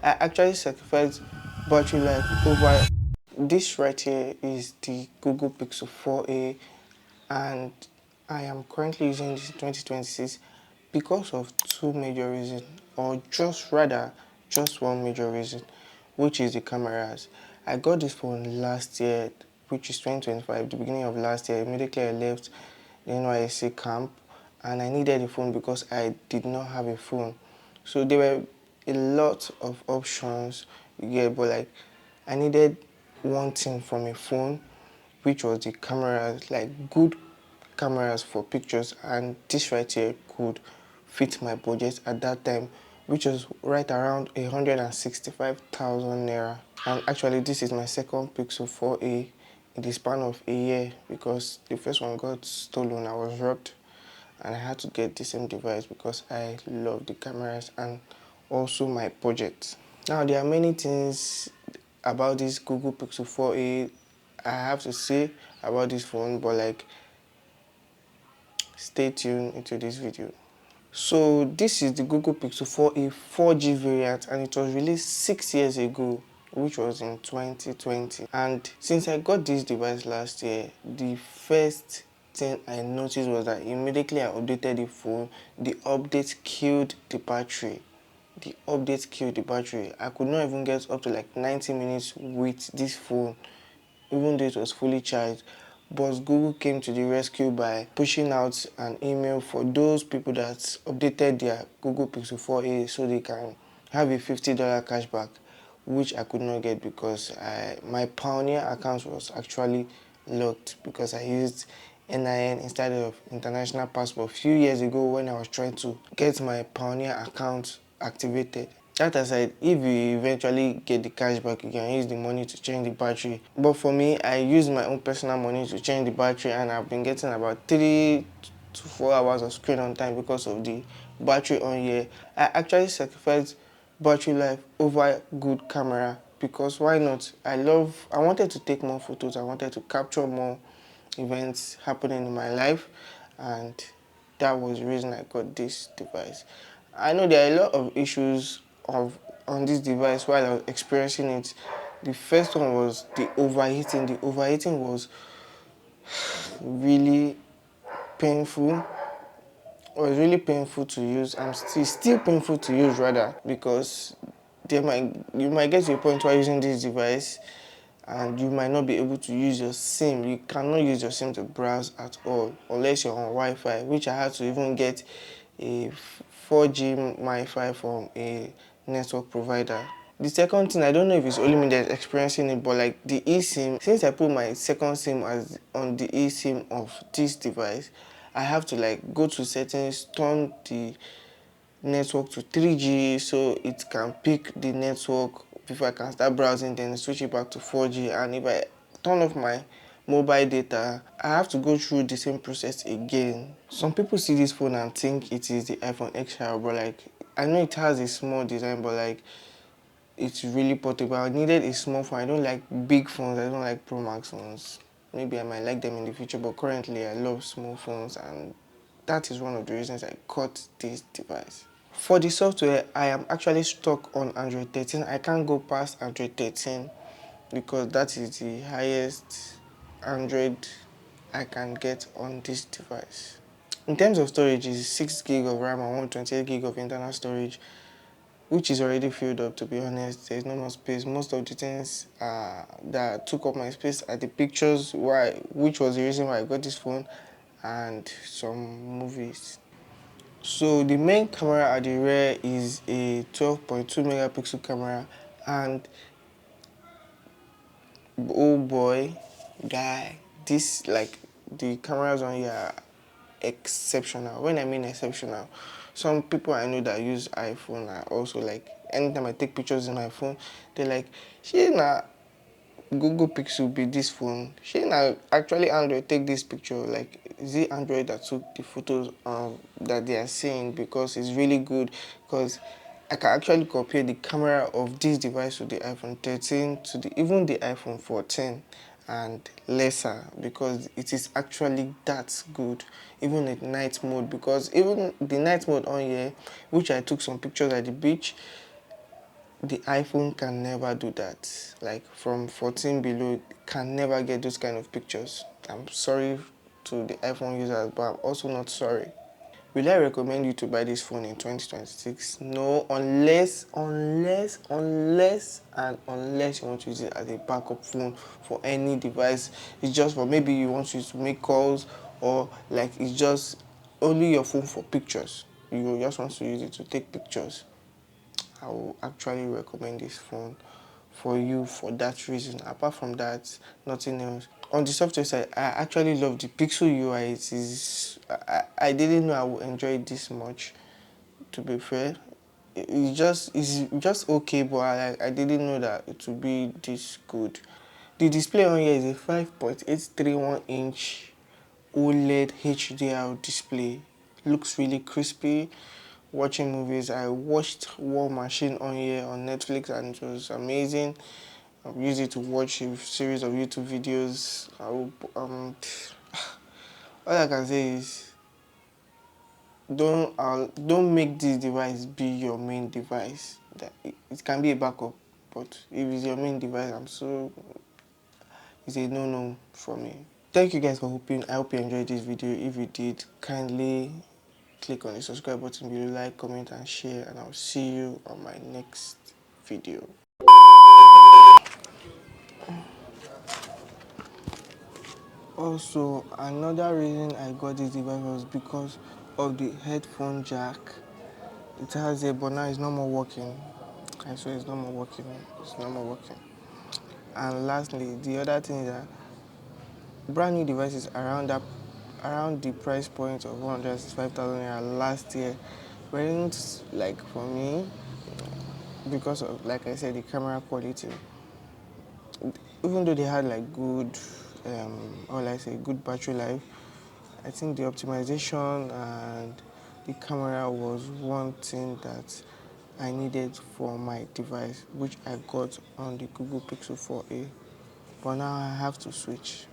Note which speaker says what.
Speaker 1: I actually sacrificed battery life over. This right here is the Google Pixel 4a, and I am currently using this in 2026 because of two major reasons, or just rather just one major reason, which is the cameras. I got this phone last year, which is 2025, the beginning of last year. Immediately I left the NYSC camp, and I needed a phone because I did not have a phone. So there were a lot of options, yeah, but like I needed one thing from a phone, which was the cameras, like good cameras for pictures, and this right here could fit my budget at that time, which was right around 165,000 naira. And actually this is my second Pixel 4a in the span of a year, because the first one got stolen, I was robbed, and I had to get the same device because I love the cameras and also my budget. Now there are many things about this Google Pixel 4a I have to say about this phone, but like stay tuned into this video. So this is the Google Pixel 4a 4G variant, and it was released 6 years ago, which was in 2020. And since I got this device last year, the first thing I noticed was that immediately I updated the phone, the update killed the battery. The update killed the battery. I could not even get up to like 90 minutes with this phone, even though it was fully charged. But Google came to the rescue by pushing out an email for those people that updated their Google Pixel 4a so they can have a $50 cashback, which I could not get because my Pioneer account was actually locked because I used NIN instead of international passport a few years ago when I was trying to get my Pioneer account activated. That aside, if you eventually get the cashback, you can use the money to change the battery. But for me, I use my own personal money to change the battery, and I've been getting about 3 to 4 hours of screen on time because of the battery on here. I actually sacrificed battery life over good camera because why not? I wanted to take more photos, I wanted to capture more events happening in my life, and that was the reason I got this device. I know there are a lot of issues on this device while I was experiencing it. The first one was the overheating. The overheating was really painful. It was really painful to use. It's still painful to use rather, because you might get to a point while using this device and you might not be able to use your SIM. You cannot use your SIM to browse at all unless you're on Wi-Fi, which I had to even get a 4G Wi-Fi from a network provider. The second thing, I don't know if it's only me that's experiencing it, but like the eSIM, since I put my second SIM as on the eSIM of this device, I have to like go to settings, turn the network to 3G so it can pick the network before I can start browsing, then switch it back to 4G. And if I turn off my mobile data, I have to go through the same process again. Some people see this phone and think it is the iPhone XR, but like I know it has a small design, but like it's really portable. I needed a small phone. I don't like big phones. I don't like Pro Max phones. Maybe I might like them in the future, but currently I love small phones, and that is one of the reasons I got this device. For the software, I am actually stuck on Android 13. I can't go past Android 13 because that is the highest Android I can get on this device. In terms of storage, it's 6 gig of RAM and 128 gig of internal storage, which is already filled up, to be honest. There's no more space. Most of the things that took up my space are the pictures, which was the reason why I got this phone, and some movies. So the main camera at the rear is a 12.2 megapixel camera, and oh boy, guy, this like the cameras on here are exceptional. When I mean exceptional, some people I know that use iPhone are also like, anytime I take pictures in my phone, they're like, she na Google Pixel be this phone, she na actually Android take this picture. Like, is it Android that took the photos that they are seeing? Because it's really good, because I can actually compare the camera of this device to the iPhone 13 to even the iPhone 14 and lesser, because it is actually that good, even in night mode. Because even the night mode on here, which I took some pictures at the beach, the iPhone can never do that. Like from 14 below, can never get those kind of pictures. I'm sorry to the iPhone users, but I'm also not sorry. Will I recommend you to buy this phone in 2026? No, unless you want to use it as a backup phone for any device. It's just for maybe you want to use to make calls, or like it's just only your phone for pictures. You just want to use it to take pictures. I will actually recommend this phone for you for that reason. Apart from that, nothing else. On the software side, I actually love the Pixel UI. It is. I didn't know I would enjoy it this much. To be fair, it's just okay, but I didn't know that it would be this good. The display on here is a 5.831-inch OLED HDR display. Looks really crispy. Watching movies, I watched War Machine on here on Netflix, and it was amazing. I've used it to watch a series of YouTube videos. All I can say is don't make this device be your main device. That it can be a backup, but if it's your main device, it's a no for me. Thank you guys for hoping. I hope you enjoyed this video. If you did, kindly click on the subscribe button below, like, comment, and share, and I'll see you on my next video. Also, another reason I got this device was because of the headphone jack. It has it, but now it's no more working. I swear it's no more working. It's no more working. And lastly, the other thing is that brand new devices around the price point of 165,000 naira last year weren't, like, for me, because of, like I said, the camera quality. Even though they had like good, good battery life, I think the optimization and the camera was one thing that I needed for my device, which I got on the Google Pixel 4a. But now I have to switch.